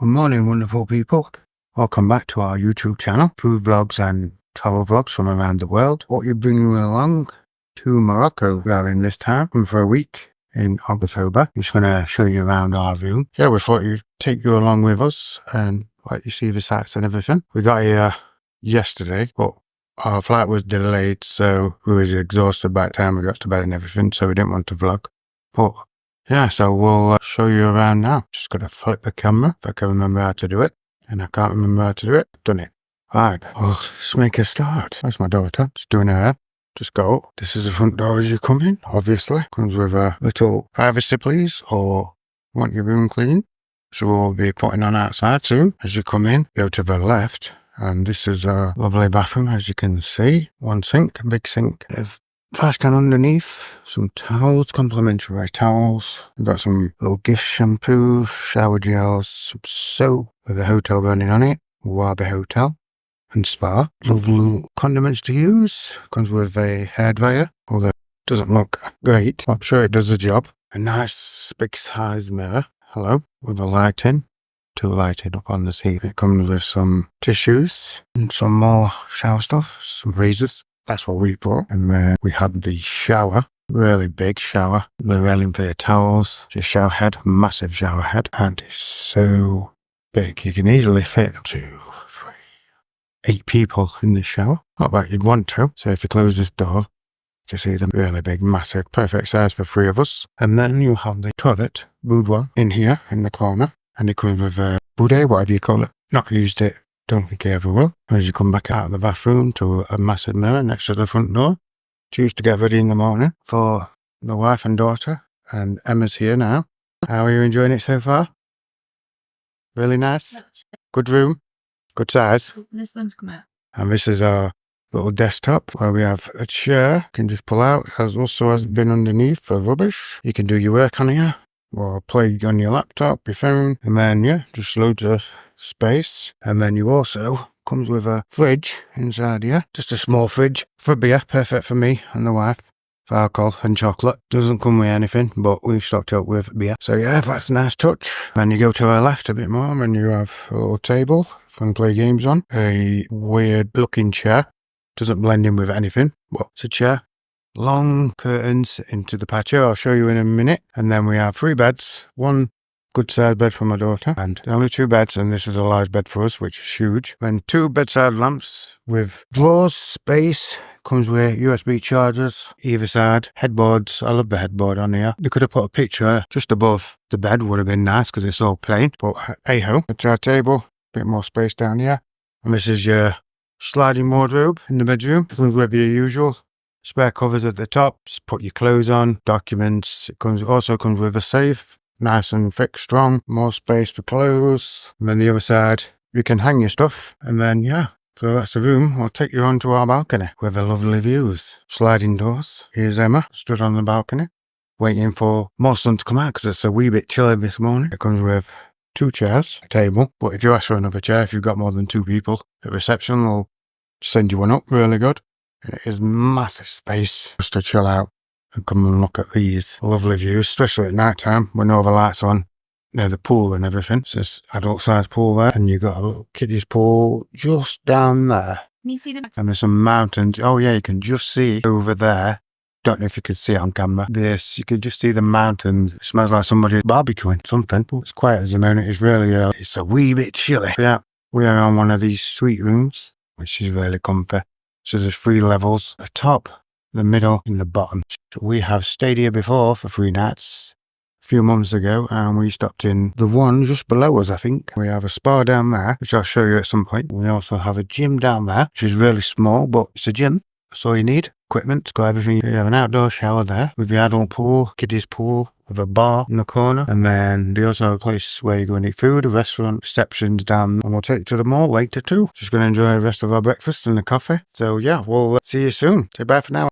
Good morning, wonderful people. Welcome back to our YouTube channel, food vlogs and travel vlogs from around the world. What you bringing along to Morocco during this time, and for a week in October. I'm just going to show you around our room. Yeah, we thought you'd take you along with us and let you see the sights and everything. We got here yesterday, but our flight was delayed, so we was exhausted by the time we got to bed and everything, so we didn't want to vlog. But yeah, so we'll show you around now. Just got to flip the camera if I can remember how to do it. And I can't remember how to do it. Done it. Right, well, let's make a start. That's my daughter. Just doing her hair. Just go. This is the front door as you come in, obviously. Comes with a little privacy, please, or want your room clean. So we'll be putting on outside soon. As you come in, go to the left. And this is a lovely bathroom, as you can see. One sink, a big sink. Trash can underneath, some towels, complimentary towels. We've got some little gift shampoo, shower gels, some soap with a hotel branding on it, Rawabi Hotel and Spa. Lovely condiments to use. Comes with a hairdryer, although it doesn't look great. I'm sure it does the job. A nice big size mirror, hello, with a lighting. To light it up on the seat. It comes with some tissues and some more shower stuff, some razors. That's what we bought. And then we had the shower, really big shower, the railing for your towels, just shower head, massive shower head, and it's so big. You can easily fit 8 people in this shower. Not that you'd want to. So if you close this door, you can see the really big, massive, perfect size for 3 of us. And then you have the toilet, boudoir, in here, in the corner. And it comes with a boudet, whatever you call it. Not used it. Don't think I ever will. As you come back out of the bathroom to a massive mirror next to the front door. Choose to get ready in the morning for the wife and daughter. And Emma's here now. How are you enjoying it so far? Really nice? Good room? Good size? This one's come out. And this is our little desktop where we have a chair. You can just pull out. As also has been underneath for rubbish. You can do your work on here. Or play on your laptop, your phone, and then, yeah, just loads of space. And then you also, comes with a fridge inside here, just a small fridge for beer, perfect for me and the wife, for alcohol and chocolate. Doesn't come with anything, but we stocked up with beer. So yeah, that's a nice touch. Then you go to our left a bit more, and you have a little table, fun play games on, a weird looking chair, doesn't blend in with anything, but it's a chair. Long curtains into the patio, I'll show you in a minute. And then we have 3 beds, 1 good sized bed for my daughter, and only 2 beds, and this is a large bed for us, which is huge. Then 2 bedside lamps with drawers, space, comes with USB chargers either side, headboards. I love the headboard on here. They could have put a picture just above the bed, would have been nice because it's all plain, but hey-ho. It's our table, bit more space down here. And this is your sliding wardrobe in the bedroom. Comes with your usual spare covers at the top, just put your clothes on, documents. It also comes with a safe, nice and thick, strong, more space for clothes. And then the other side, you can hang your stuff. And then, yeah, so that's the room. I'll take you on to our balcony with the lovely views. Sliding doors. Here's Emma, stood on the balcony, waiting for more sun to come out because it's a wee bit chilly this morning. It comes with 2 chairs, a table. But if you ask for another chair, if you've got more than 2 people at reception, they'll send you one up really good. It is massive space just to chill out and come and look at these lovely views, especially at night time when all the lights on near the pool and everything. It's this adult sized pool there, and you got a little kiddies pool just down there. Can you see the And there's some mountains. Oh yeah, you can just see over there. Don't know if you could see it on camera. This, you could just see the mountains. It smells like somebody barbecuing something. It's quiet as the moment. It's really early. It's a wee bit chilly. Yeah, we are on one of these suite rooms, which is really comfy. So there's 3 levels, the top, the middle, and the bottom. So we have stayed here before for 3 nights a few months ago, and we stopped in the one just below us, I think. We have a spa down there, which I'll show you at some point. We also have a gym down there, which is really small, but it's a gym. That's all you need. Equipment, it's got everything. You have an outdoor shower there with the adult pool, kiddies pool, with a bar in the corner. And then they also have a place where you go and eat food, a restaurant, receptions down. And we'll take you to the mall later too. Just going to enjoy the rest of our breakfast and the coffee. So yeah, we'll see you soon. Say bye for now.